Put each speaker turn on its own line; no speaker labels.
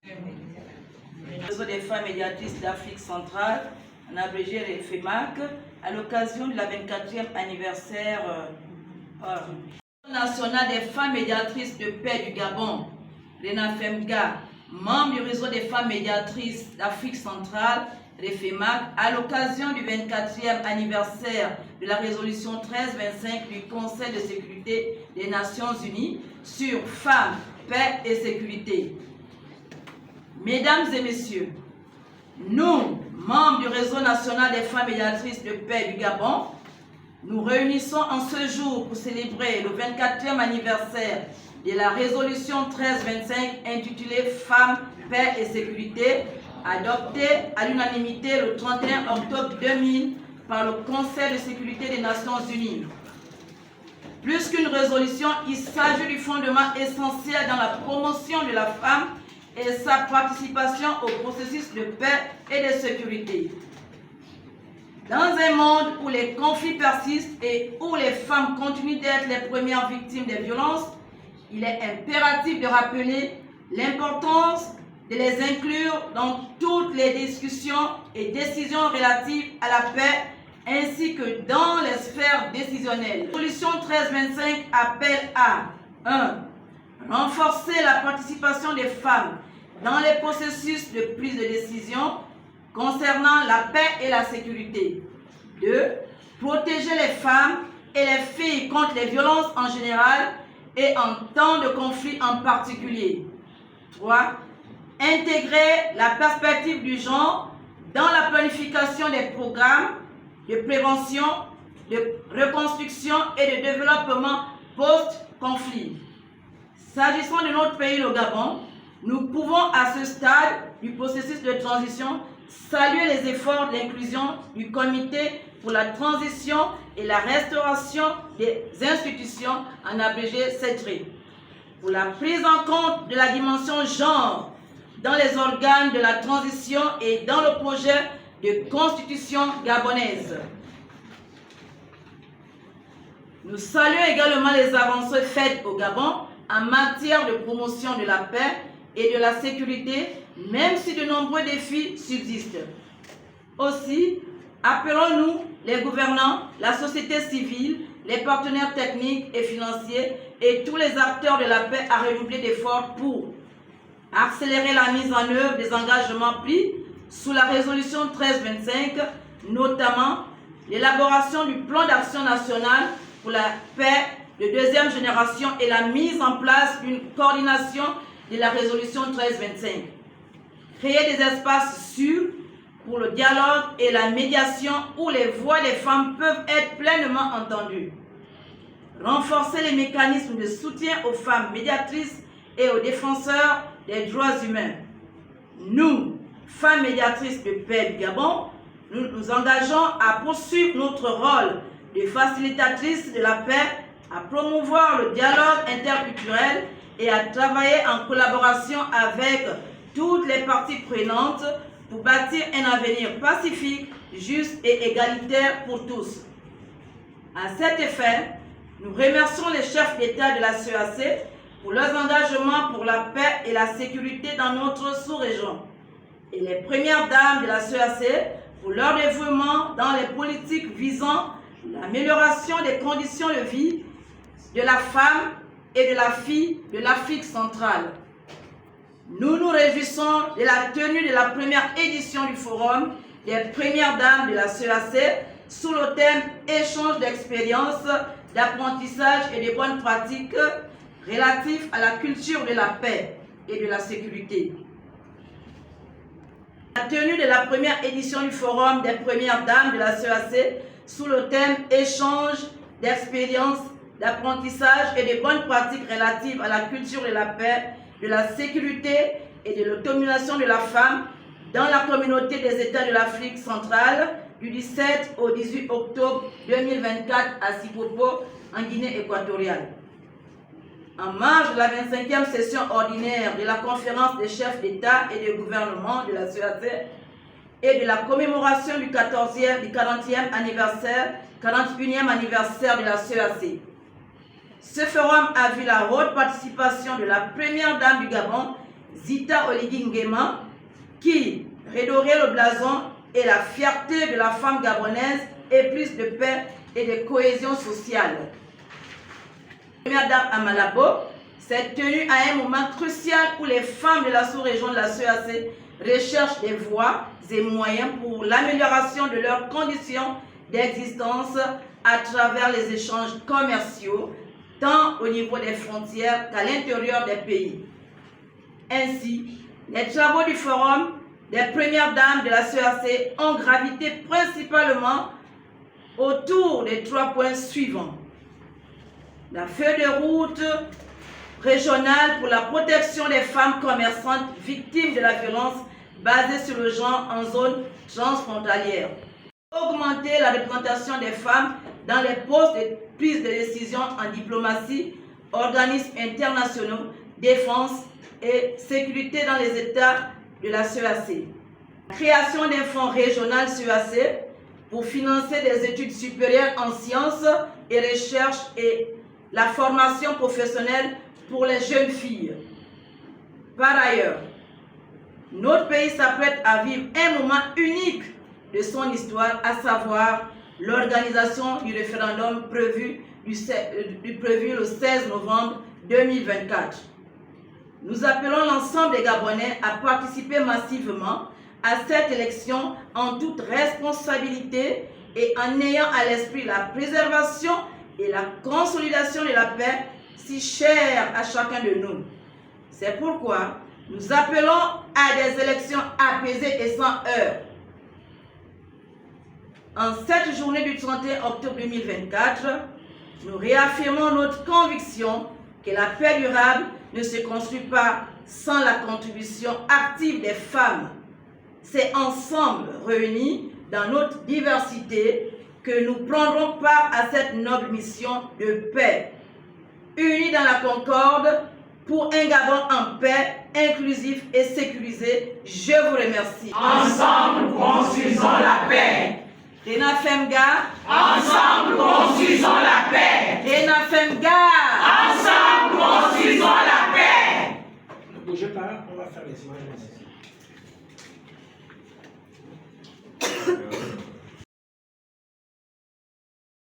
Le réseau des femmes médiatrices d'Afrique centrale, en abrégé les FEMAC, à l'occasion de la 24e anniversaire national des femmes médiatrices de paix du Gabon, RENAFEMGA, membre du réseau des femmes médiatrices d'Afrique centrale, REFEMAC, à l'occasion du 24e anniversaire de la résolution 1325 du Conseil de sécurité des Nations Unies sur femmes, paix et sécurité. Mesdames et messieurs, nous, membres du réseau national des femmes médiatrices de paix du Gabon, nous réunissons en ce jour pour célébrer le 24e anniversaire de la résolution 1325 intitulée Femmes, paix et sécurité, adoptée à l'unanimité le 31 octobre 2000 par le Conseil de sécurité des Nations Unies. Plus qu'une résolution, il s'agit du fondement essentiel dans la promotion de la femme et sa participation au processus de paix et de sécurité. Dans un monde où les conflits persistent et où les femmes continuent d'être les premières victimes des violences, il est impératif de rappeler l'importance de les inclure dans toutes les discussions et décisions relatives à la paix ainsi que dans les sphères décisionnelles. La résolution 1325 appelle à 1. Renforcer la participation des femmes dans les processus de prise de décision concernant la paix et la sécurité. 2. Protéger les femmes et les filles contre les violences en général et en temps de conflit en particulier. 3. Intégrer la perspective du genre dans la planification des programmes de prévention, de reconstruction et de développement post-conflit. S'agissant de notre pays, le Gabon, nous pouvons à ce stade du processus de transition saluer les efforts d'inclusion du Comité pour la transition et la restauration des institutions, en abrégé CETRI, pour la prise en compte de la dimension genre dans les organes de la transition et dans le projet de constitution gabonaise. Nous saluons également les avancées faites au Gabon en matière de promotion de la paix et de la sécurité, même si de nombreux défis subsistent. Aussi, appelons-nous les gouvernants, la société civile, les partenaires techniques et financiers et tous les acteurs de la paix à redoubler d'efforts pour accélérer la mise en œuvre des engagements pris sous la résolution 1325, notamment l'élaboration du plan d'action national pour la paix de deuxième génération et la mise en place d'une coordination de la résolution 1325. Créer des espaces sûrs pour le dialogue et la médiation où les voix des femmes peuvent être pleinement entendues. Renforcer les mécanismes de soutien aux femmes médiatrices et aux défenseurs des droits humains. Nous, femmes médiatrices de paix du Gabon, nous nous engageons à poursuivre notre rôle de facilitatrice de la paix, à promouvoir le dialogue interculturel et à travailler en collaboration avec toutes les parties prenantes pour bâtir un avenir pacifique, juste et égalitaire pour tous. À cet effet, nous remercions les chefs d'État de la CEAC pour leurs engagements pour la paix et la sécurité dans notre sous-région et les premières dames de la CEAC pour leur dévouement dans les politiques visant l'amélioration des conditions de vie de la femme et de la fille de l'Afrique centrale. Nous nous réjouissons de la tenue de la première édition du Forum des premières dames de la CEAC sous le thème « Échange d'expériences, d'apprentissage et de bonnes pratiques relatifs à la culture de la paix et de la sécurité ». La tenue de la première édition du Forum des premières dames de la CEAC sous le thème « Échange d'expériences, d'apprentissage et de bonnes pratiques relatives à la culture de la paix, de la sécurité et de l'autonomisation de la femme dans la communauté des États de l'Afrique centrale du 17 au 18 octobre 2024 à Sipopo, en Guinée équatoriale. En marge de la 25e session ordinaire de la conférence des chefs d'État et de gouvernement de la CEAC et de la commémoration du 40e anniversaire, 41e anniversaire de la CEAC. Ce forum a vu la haute participation de la première dame du Gabon Zita Oligui Nguema, qui redorait le blason et la fierté de la femme gabonaise et plus de paix et de cohésion sociale. La première dame à Malabo s'est tenue à un moment crucial où les femmes de la sous-région de la CEAC recherchent des voies et moyens pour l'amélioration de leurs conditions d'existence à travers les échanges commerciaux, tant au niveau des frontières qu'à l'intérieur des pays. Ainsi, les travaux du Forum des premières dames de la CEAC ont gravité principalement autour des 3 points suivants. La feuille de route régionale pour la protection des femmes commerçantes victimes de la violence basée sur le genre en zone transfrontalière. Augmenter la représentation des femmes dans les postes de prise de décision en diplomatie, organismes internationaux, défense et sécurité dans les États de la CEAC. Création d'un fonds régional CEAC pour financer des études supérieures en sciences et recherche et la formation professionnelle pour les jeunes filles. Par ailleurs, notre pays s'apprête à vivre un moment unique de son histoire, à savoir l'organisation du référendum prévu le 16 novembre 2024. Nous appelons l'ensemble des Gabonais à participer massivement à cette élection en toute responsabilité et en ayant à l'esprit la préservation et la consolidation de la paix si chère à chacun de nous. C'est pourquoi nous appelons à des élections apaisées et sans heurts. En cette journée du 31 octobre 2024, nous réaffirmons notre conviction que la paix durable ne se construit pas sans la contribution active des femmes. C'est ensemble, réunis dans notre diversité, que nous prendrons part à cette noble mission de paix. Unis dans la concorde, pour un Gabon en paix, inclusif et sécurisé, je vous remercie.
Ensemble, construisons la paix.
Rena Femga.
Ensemble, construisons la paix.
Rena Femga.
Ensemble, construisons la paix.
Ne bougez pas, on va faire les images nécessaires.